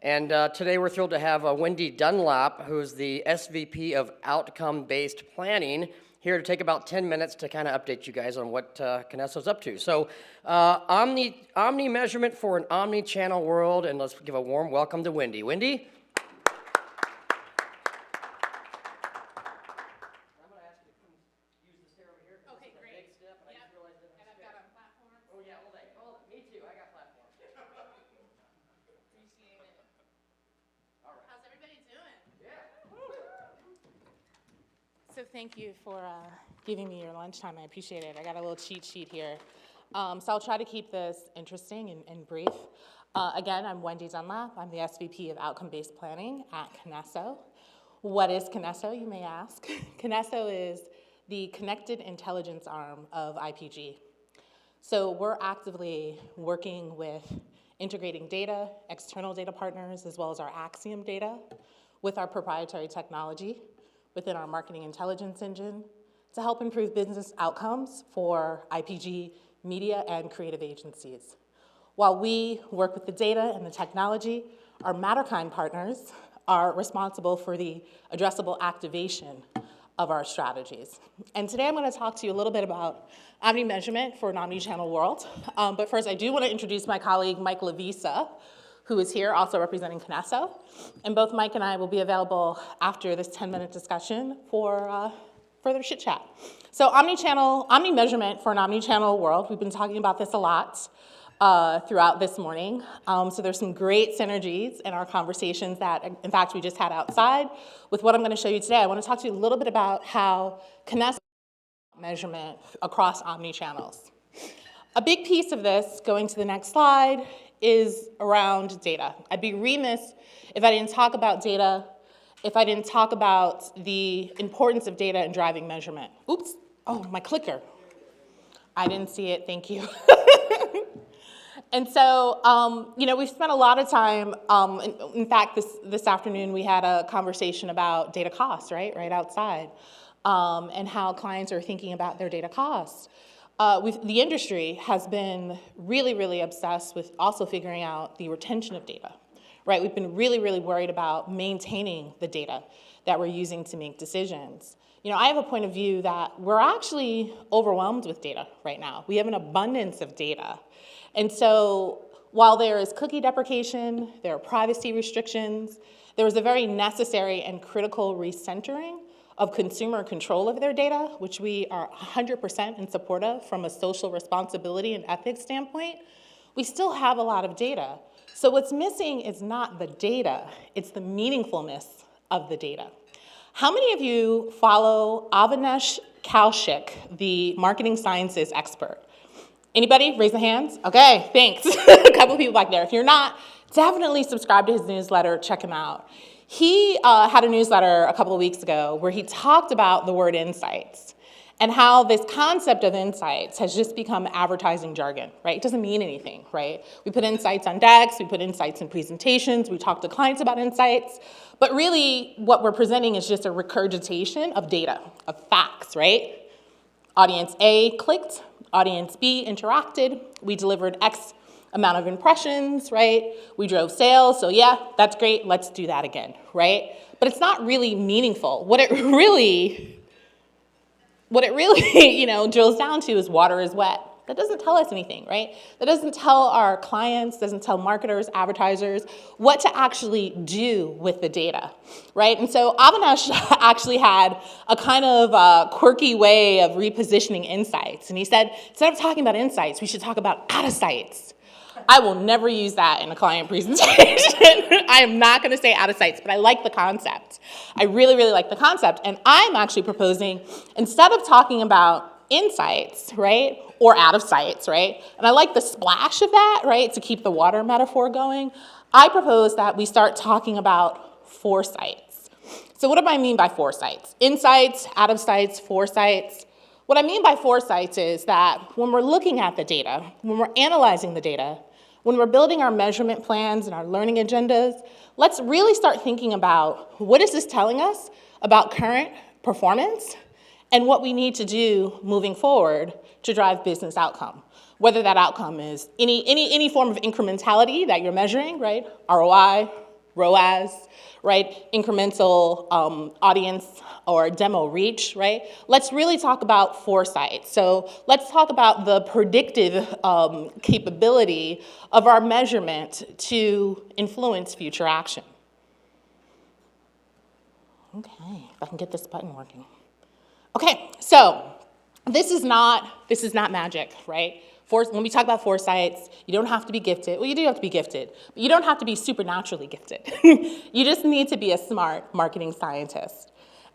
And today we're thrilled to have Wendi Dunlap, who's the SVP of Outcome-Based Planning, here to take about 10 minutes to kind of update you guys on what Kinesso's up to. So Omni-Measurement for an Omni-Channel world, and let's give a warm welcome to Wendi. Wendi? So thank you for giving me your lunchtime. I appreciate it. I got a little cheat sheet here. So I'll try to keep this interesting and brief. Again, I'm Wendi Dunlap. I'm the SVP of Outcome-Based Planning at Kinesso. What is Kinesso, you may ask? Kinesso is the connected intelligence arm of IPG. So we're actively working with integrating data, external data partners, as well as our Axiom data with our proprietary technology within our marketing intelligence engine to help improve business outcomes for IPG, media, and creative agencies. While we work with the data and the technology, our Matterkind partners are responsible for the addressable activation of our strategies. And today I'm going to talk to you a little bit about Omni-Measurement for an Omnichannel world. But first, I do want to introduce my colleague, Mike Lavisa, who is here also representing Kinesso. And both Mike and I will be available after this 10-minute discussion for further chit chat. So Omni-Measurement for an Omnichannel world, we've been talking about this a lot throughout this morning. So there's some great synergies in our conversations that, in fact, we just had outside with what I'm going to show you today. I want to talk to you a little bit about how Kinesso measurement across omni-channels. A big piece of this, going to the next slide, is around data. I'd be remiss if I didn't talk about data, if I didn't talk about the importance of data in driving measurement. Oops, oh, my clicker. I didn't see it, thank you. And so, we've spent a lot of time, in fact, this afternoon we had a conversation about data costs, right outside, and how clients are thinking about their data costs. The industry has been really, really obsessed with also figuring out the retention of data, right? We've been really, really worried about maintaining the data that we're using to make decisions. I have a point of view that we're actually overwhelmed with data right now. We have an abundance of data. And so while there is cookie deprecation, there are privacy restrictions, there is a very necessary and critical recentering of consumer control of their data, which we are 100% in support of from a social responsibility and ethics standpoint. We still have a lot of data. So what's missing is not the data, it's the meaningfulness of the data. How many of you follow Avinash Kaushik, the marketing sciences expert? Anybody? Raise the hands. Okay, thanks. A couple of people back there. If you're not, definitely subscribe to his newsletter, check him out. He had a newsletter a couple of weeks ago where he talked about the word insights and how this concept of insights has just become advertising jargon, right? It doesn't mean anything, right? We put insights on decks, we put insights in presentations, we talk to clients about insights, but really what we're presenting is just a regurgitation of data, of facts, right? Audience A clicked, audience B interacted, we delivered X amount of impressions, right? We drove sales, so yeah, that's great, let's do that again, right? But it's not really meaningful. What it really drills down to is water is wet. That doesn't tell us anything, right? That doesn't tell our clients, doesn't tell marketers, advertisers, what to actually do with the data, right? And so Avinash actually had a kind of quirky way of repositioning insights. And he said, instead of talking about insights, we should talk about out-of-sights. I will never use that in a client presentation. I am not going to say out of sights, but I like the concept. I really, really like the concept. And I'm actually proposing, instead of talking about insights, right, or out of sights, right, and I like the splash of that, right, to keep the water metaphor going, I propose that we start talking about foresights. So what do I mean by foresights? Insights, out of sights, foresights. What I mean by foresights is that when we're looking at the data, when we're analyzing the data, when we're building our measurement plans and our learning agendas, let's really start thinking about what is this telling us about current performance and what we need to do moving forward to drive business outcome. Whether that outcome is any form of incrementality that you're measuring, right? ROI, ROAS, right? Incremental audience or demo reach, right? Let's really talk about foresight. So let's talk about the predictive capability of our measurement to influence future action. Okay, if I can get this button working. Okay, so this is not magic, right? When we talk about foresights, you don't have to be gifted. Well, you do have to be gifted, but you don't have to be supernaturally gifted. You just need to be a smart marketing scientist.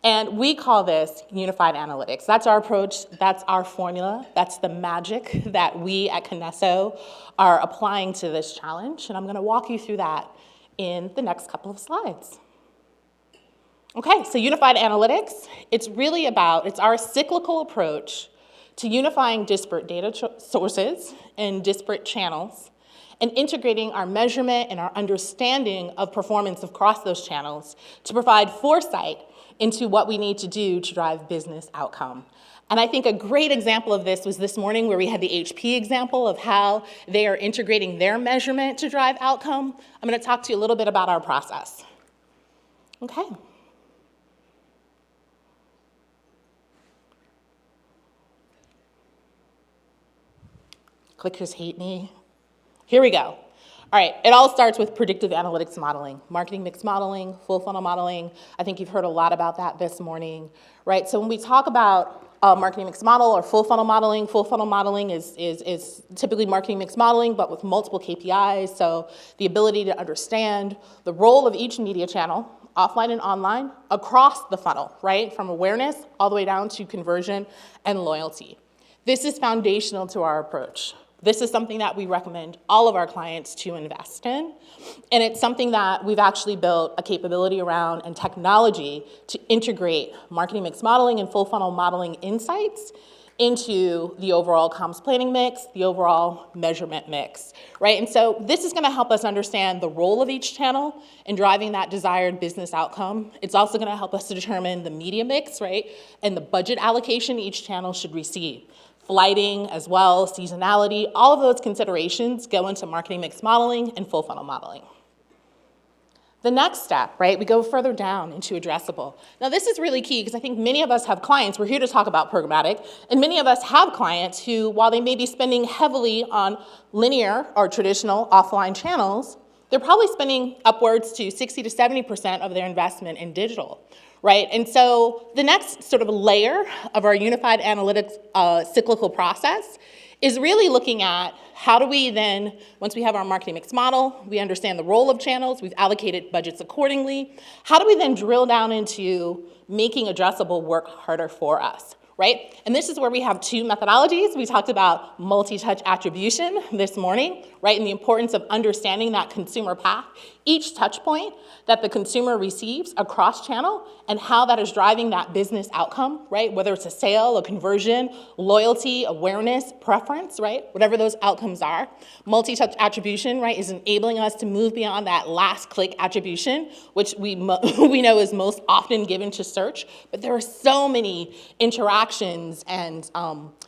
And we call this unified analytics. That's our approach, that's our formula, that's the magic that we at Kinesso are applying to this challenge, and I'm gonna walk you through that in the next couple of slides. Okay, so unified analytics, it's our cyclical approach to unifying disparate data sources and disparate channels and integrating our measurement and our understanding of performance across those channels to provide foresight into what we need to do to drive business outcome. And I think a great example of this was this morning where we had the HP example of how they are integrating their measurement to drive outcome. I'm gonna talk to you a little bit about our process. Okay. Clickers hate me. Here we go. All right, it all starts with predictive analytics modeling, marketing mix modeling, full funnel modeling. I think you've heard a lot about that this morning, right? So when we talk about marketing mix model or full funnel modeling is typically marketing mix modeling, but with multiple KPIs. So the ability to understand the role of each media channel, offline and online, across the funnel, right? From awareness all the way down to conversion and loyalty. This is foundational to our approach. This is something that we recommend all of our clients to invest in. And it's something that we've actually built a capability around and technology to integrate marketing mix modeling and full funnel modeling insights into the overall comms planning mix, the overall measurement mix, right? And so this is gonna help us understand the role of each channel in driving that desired business outcome. It's also gonna help us to determine the media mix, right? And the budget allocation each channel should receive. Flighting as well, seasonality, all of those considerations go into marketing mix modeling and full funnel modeling. The next step, right, we go further down into addressable. Now this is really key because I think many of us have clients, we're here to talk about programmatic, and many of us have clients who, while they may be spending heavily on linear or traditional offline channels, they're probably spending upwards to 60 to 70% of their investment in digital. Right, and so the next sort of layer of our unified analytics cyclical process is really looking at how do we then, once we have our marketing mix model, we understand the role of channels, we've allocated budgets accordingly, how do we then drill down into making addressable work harder for us? Right? And this is where we have two methodologies. We talked about multi-touch attribution this morning, right? And the importance of understanding that consumer path, each touch point that the consumer receives across channel and how that is driving that business outcome, right? Whether it's a sale, a conversion, loyalty, awareness, preference, right? Whatever those outcomes are. Multi-touch attribution, right, is enabling us to move beyond that last click attribution, which we know is most often given to search, but there are so many interactions and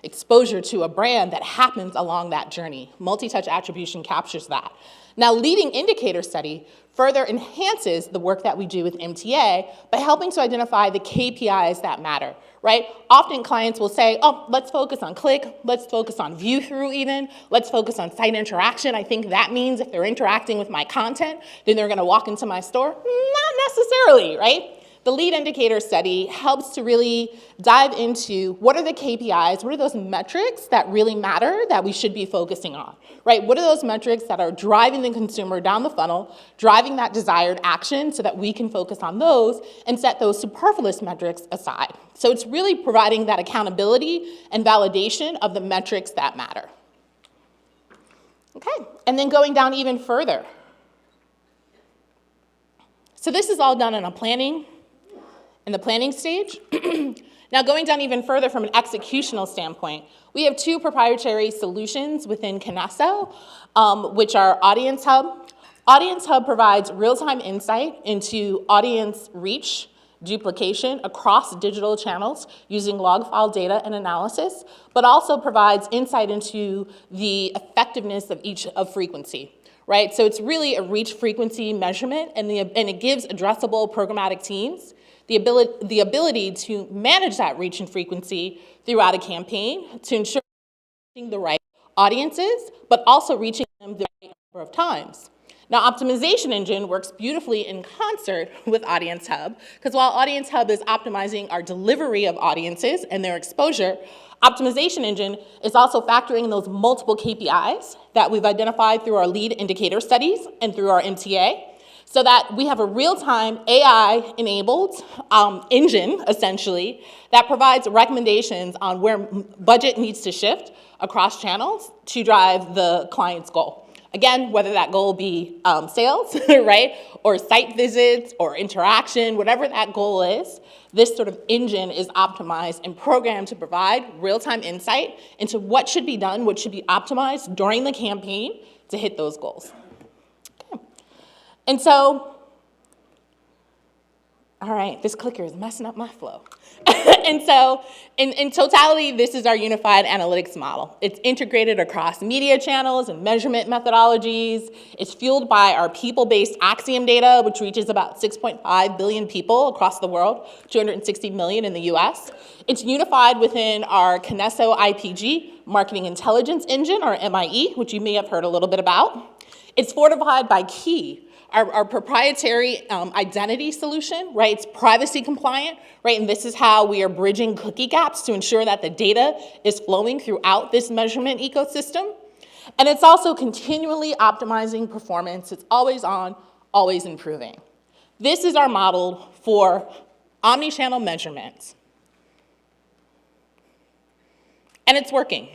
exposure to a brand that happens along that journey. Multi-touch attribution captures that. Now, leading indicator study further enhances the work that we do with MTA by helping to identify the KPIs that matter, right? Often clients will say, oh, let's focus on click, let's focus on view through even, let's focus on site interaction. I think that means if they're interacting with my content, then they're gonna walk into my store. Not necessarily, right? The lead indicator study helps to really dive into what are the KPIs, what are those metrics that really matter that we should be focusing on, right? What are those metrics that are driving the consumer down the funnel, driving that desired action so that we can focus on those and set those superfluous metrics aside. So it's really providing that accountability and validation of the metrics that matter. Okay, and then going down even further. So this is all done in the planning stage. Now going down even further from an executional standpoint, we have two proprietary solutions within Kinesso, which are Audience Hub. Audience Hub provides real-time insight into audience reach, duplication across digital channels using log file data and analysis, but also provides insight into the effectiveness of each of frequency. right? So it's really a reach frequency measurement, and it gives addressable programmatic teams the ability to manage that reach and frequency throughout a campaign to ensure reaching the right audiences, but also reaching them the right number of times. Now, Optimization Engine works beautifully in concert with Audience Hub, because while Audience Hub is optimizing our delivery of audiences and their exposure, Optimization Engine is also factoring in those multiple KPIs that we've identified through our lead indicator studies and through our MTA, so that we have a real-time AI-enabled engine, essentially, that provides recommendations on where budget needs to shift across channels to drive the client's goal. Again, whether that goal be sales, right, or site visits, or interaction, whatever that goal is, this sort of engine is optimized and programmed to provide real-time insight into what should be done, what should be optimized during the campaign to hit those goals. Okay. And so, all right, this clicker is messing up my flow. And so, in totality, this is our unified analytics model. It's integrated across media channels and measurement methodologies. It's fueled by our people-based Axiom data, which reaches about 6.5 billion people across the world, 260 million in the US. It's unified within our Kinesso IPG, Marketing Intelligence Engine, or MIE, which you may have heard a little bit about. It's fortified by Key, our proprietary identity solution, right? It's privacy compliant, right? And this is how we are bridging cookie gaps to ensure that the data is flowing throughout this measurement ecosystem. And it's also continually optimizing performance. It's always on, always improving. This is our model for omni-channel measurement. And it's working.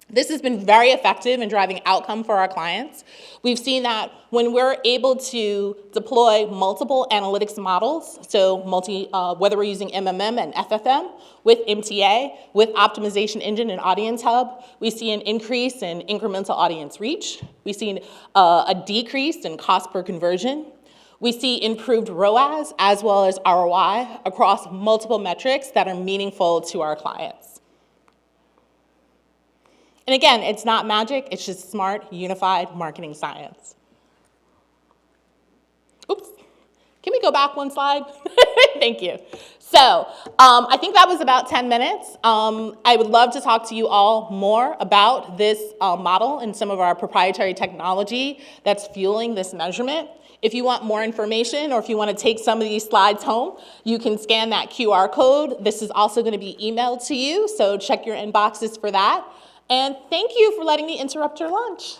This has been very effective in driving outcome for our clients. We've seen that when we're able to deploy multiple analytics models, so whether we're using MMM and FFM, with MTA, with Optimization Engine and Audience Hub, we see an increase in incremental audience reach. We've seen a decrease in cost per conversion. We see improved ROAS as well as ROI across multiple metrics that are meaningful to our clients. And again, it's not magic, it's just smart, unified marketing science. Oops, can we go back one slide? Thank you. So, I think that was about 10 minutes. I would love to talk to you all more about this model and some of our proprietary technology that's fueling this measurement. If you want more information or if you want to take some of these slides home, you can scan that QR code. This is also going to be emailed to you, so check your inboxes for that. And thank you for letting me interrupt your lunch.